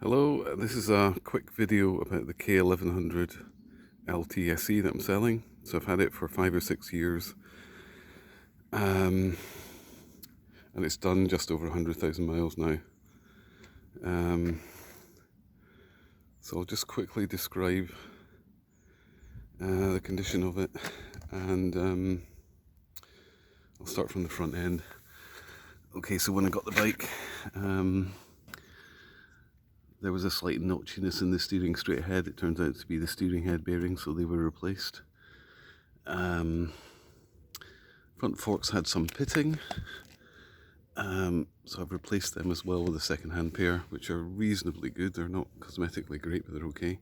Hello, this is a quick video about the K1100LT SE that I'm selling. So I've had it for 5 or 6 years, and it's done just over 100,000 miles now. So I'll just quickly describe the condition of it, and I'll start from the front end. Okay, so when I got the bike, there was a slight notchiness in the steering straight ahead. It turns out to be the steering head bearings, so they were replaced. Front forks had some pitting, so I've replaced them as well with a second-hand pair, which are reasonably good. They're not cosmetically great, but they're okay.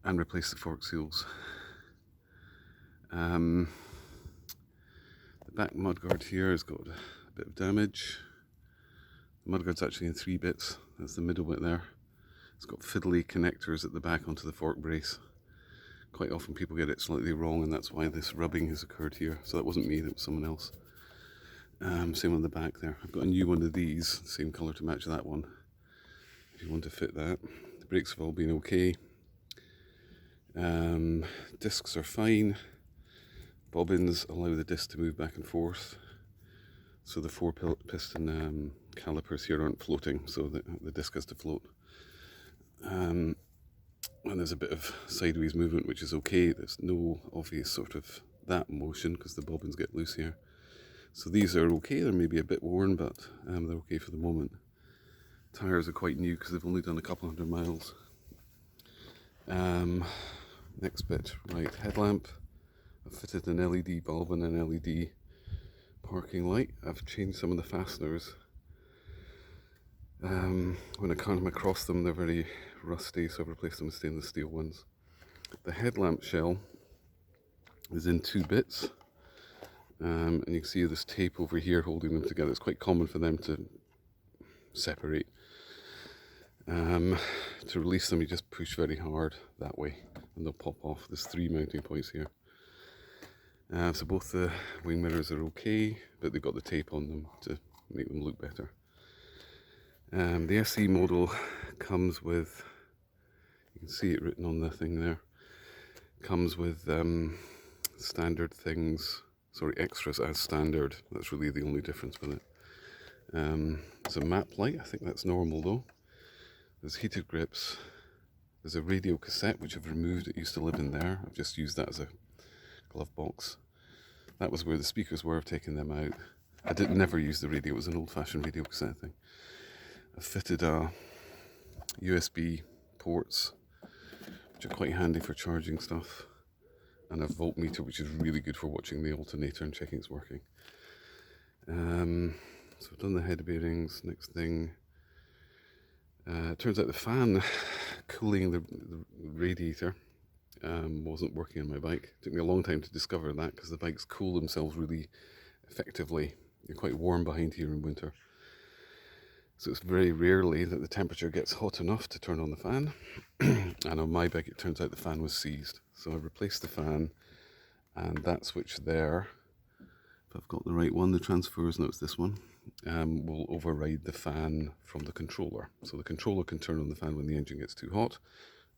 And replaced the fork seals. The back mudguard here has got a bit of damage. The mudguard's actually in 3 bits. That's the middle bit there. It's got fiddly connectors at the back onto the fork brace. Quite often people get it slightly wrong, and that's why this rubbing has occurred here. So that wasn't me, that was someone else. Same on the back there. I've got a new one of these, same colour to match that one, if you want to fit that. The brakes have all been okay. Discs are fine. Bobbins allow the disc to move back and forth. So the 4-piston calipers here aren't floating, so the disc has to float. And there's a bit of sideways movement, which is okay. There's no obvious sort of that motion because the bobbins get loose here. So these are okay. They're maybe a bit worn, but they're okay for the moment. Tyres are quite new because they've only done a couple 100 miles. Next bit, right, headlamp. I've fitted an LED bulb and an LED parking light. I've changed some of the fasteners. When I come across them, they're very rusty, so I've replaced them with stainless steel ones. The headlamp shell is in 2 bits, and you can see this tape over here holding them together. It's quite common for them to separate. To release them, you just push very hard that way and they'll pop off. There's 3 mounting points here. So both the wing mirrors are okay, but they've got the tape on them to make them look better. The SE model comes with, you can see it written on the thing there, comes with standard things, extras as standard. That's really the only difference with it. There's a map light, I think that's normal though. There's heated grips. There's a radio cassette, which I've removed. It used to live in there. I've just used that as a glove box. That was where the speakers were. I've taken them out. I never use the radio. It was an old-fashioned radio cassette thing. I've fitted USB ports, which are quite handy for charging stuff, and a voltmeter, which is really good for watching the alternator and checking it's working. So I've done the head bearings. Next thing, it turns out the fan cooling the radiator wasn't working on my bike. It took me a long time to discover that because the bikes cool themselves really effectively. They're quite warm behind here in winter. So it's very rarely that the temperature gets hot enough to turn on the fan. And on my bike, it turns out the fan was seized. So I replaced the fan, and that switch there, if I've got the right one, the transfers, no, it's this one, will override the fan from the controller. So the controller can turn on the fan when the engine gets too hot,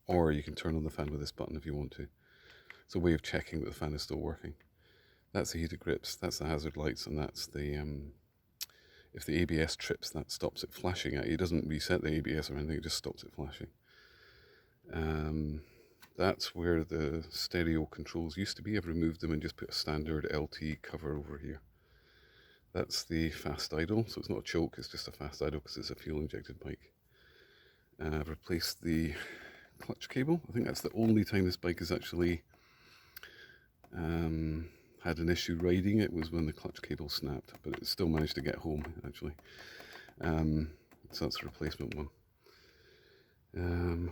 or you can turn on the fan with this button if you want to. It's a way of checking that the fan is still working. That's the heated grips, that's the hazard lights, and that's the, if the ABS trips, that stops it flashing at you. It doesn't reset the ABS or anything, it just stops it flashing. That's where the stereo controls used to be. I've removed them and just put a standard LT cover over here. That's the fast idle, so it's not a choke, it's just a fast idle because it's a fuel-injected bike. I've replaced the clutch cable. I think that's the only time this bike has actually had an issue riding it, was when the clutch cable snapped, but it still managed to get home actually. So that's the replacement one.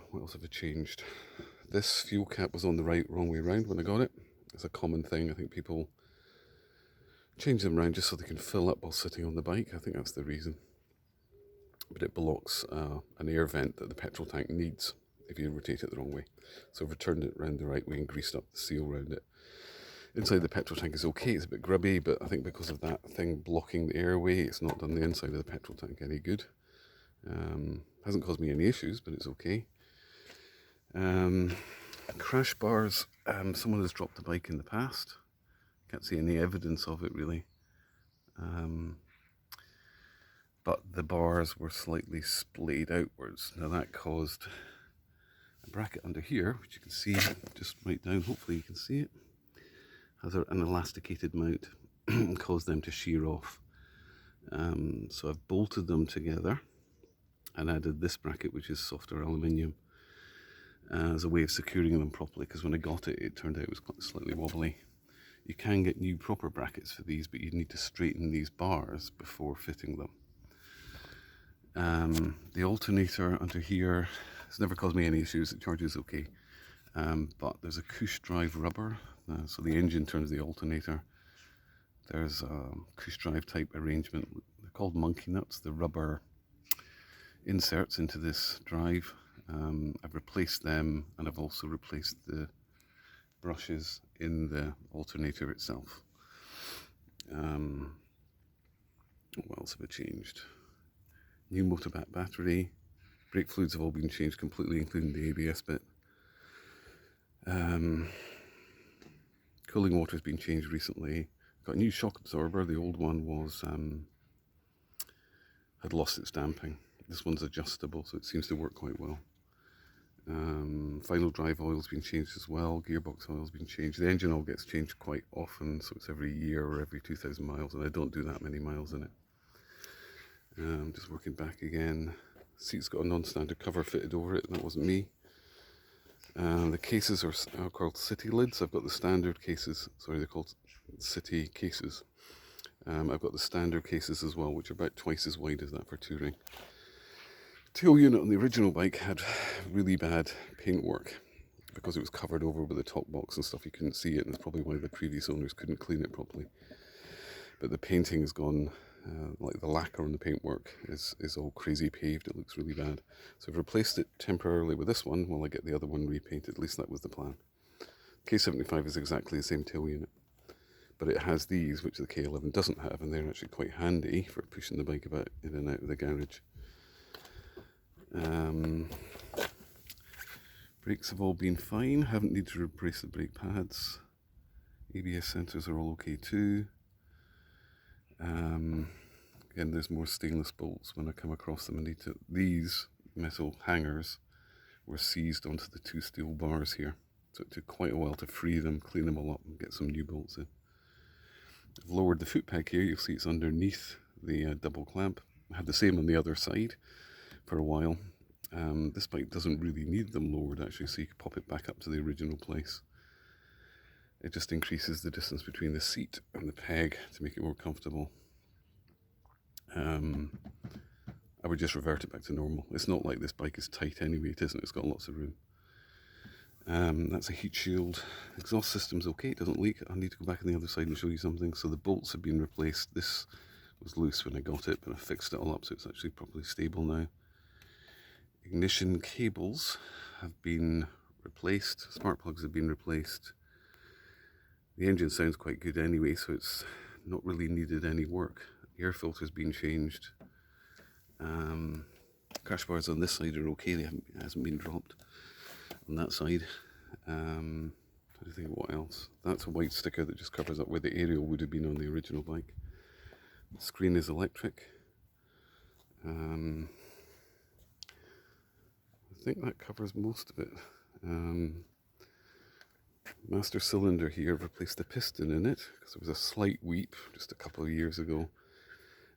What else have I changed? This fuel cap was on the wrong way around when I got it. It's a common thing. I think people change them around just so they can fill up while sitting on the bike. I think that's the reason. But it blocks an air vent that the petrol tank needs if you rotate it the wrong way. So I've returned it around the right way and greased up the seal around it. Inside the petrol tank is okay, it's a bit grubby, but I think because of that thing blocking the airway, it's not done the inside of the petrol tank any good. Hasn't caused me any issues, but it's okay. Crash bars, someone has dropped the bike in the past. Can't see any evidence of it really. But the bars were slightly splayed outwards. Now that caused a bracket under here, which you can see just right down, hopefully you can see it. Has an elasticated mount and caused them to shear off. So I've bolted them together and added this bracket, which is softer aluminium, as a way of securing them properly, because when I got it, it turned out it was quite slightly wobbly. You can get new proper brackets for these, but you need to straighten these bars before fitting them. The alternator under here has never caused me any issues. It charges okay, but there's a cush drive rubber, so the engine turns the alternator. There's a cush drive type arrangement. They're called monkey nuts, the rubber inserts into this drive. I've replaced them, and I've also replaced the brushes in the alternator itself. What else have I changed? New motor battery. Brake fluids have all been changed completely, including the ABS bit. Cooling water has been changed recently. Got a new shock absorber. The old one was had lost its damping. This one's adjustable, so it seems to work quite well. Final drive oil's been changed as well. Gearbox oil's been changed. The engine oil gets changed quite often, so it's every year or every 2,000 miles, and I don't do that many miles in it. Just working back again. Seat's got a non-standard cover fitted over it. That wasn't me. The cases are called city lids. I've got the standard cases. Sorry, they're called city cases. I've got the standard cases as well, which are about twice as wide as that for touring. Tail unit on the original bike had really bad paintwork because it was covered over with a top box and stuff. You couldn't see it, and that's probably why the previous owners couldn't clean it properly. But the painting has gone, like the lacquer on the paintwork is all crazy paved. It looks really bad. So I've replaced it temporarily with this one while I get the other one repainted. At least that was the plan. K75 is exactly the same tail unit, but it has these, which the K11 doesn't have, and they're actually quite handy for pushing the bike about in and out of the garage. Brakes have all been fine. Haven't needed to replace the brake pads. ABS sensors are all okay too. Again, there's more stainless bolts. When I come across them, these metal hangers were seized onto the two steel bars here. So it took quite a while to free them, clean them all up and get some new bolts in. I've lowered the foot peg here. You'll see it's underneath the double clamp. I had the same on the other side for a while. This bike doesn't really need them lowered actually, so you can pop it back up to the original place. It just increases the distance between the seat and the peg to make it more comfortable. I would just revert it back to normal. It's not like this bike is tight anyway, it isn't, it's got lots of room. That's a heat shield. Exhaust system's okay, it doesn't leak. I need to go back on the other side and show you something. So the bolts have been replaced. This was loose when I got it, but I fixed it all up so it's actually properly stable now. Ignition cables have been replaced. Spark plugs have been replaced. The engine sounds quite good anyway, so it's not really needed any work. Air filter's been changed. Crash bars on this side are okay, it hasn't been dropped on that side. Trying to think of what else. That's a white sticker that just covers up where the aerial would have been on the original bike. The screen is electric. I think that covers most of it. Master cylinder here, I've replaced the piston in it because there was a slight weep just a couple of years ago.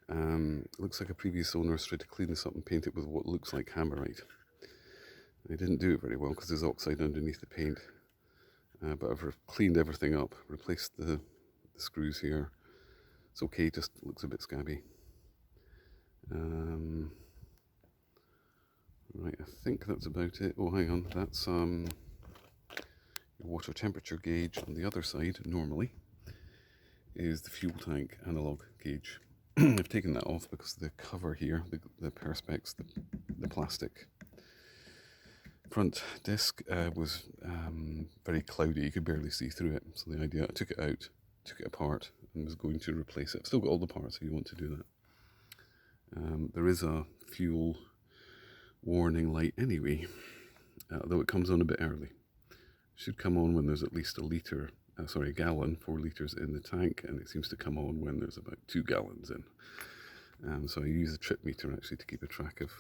It looks like a previous owner has tried to clean this up and paint it with what looks like hammerite. They didn't do it very well because there's oxide underneath the paint. But I've cleaned everything up, replaced the screws here. It's okay, just looks a bit scabby. Right, I think that's about it. Oh, hang on, that's your water temperature gauge on the other side, normally, is the fuel tank analog gauge. I've taken that off because the cover here, the perspex, the plastic front disc was very cloudy, you could barely see through it. So the idea, I took it out, took it apart, and was going to replace it. I've still got all the parts if you want to do that. There is a fuel warning light anyway, though it comes on a bit early. Should come on when there's at least a gallon, 4 litres in the tank, and it seems to come on when there's about 2 gallons in. So I use a trip meter actually to keep a track of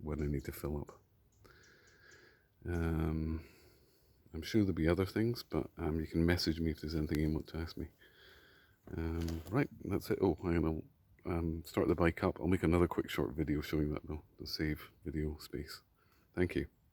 when I need to fill up. I'm sure there'll be other things, but you can message me if there's anything you want to ask me. Right, that's it. Oh, I'm going to start the bike up. I'll make another quick short video showing that though, the save video space. Thank you.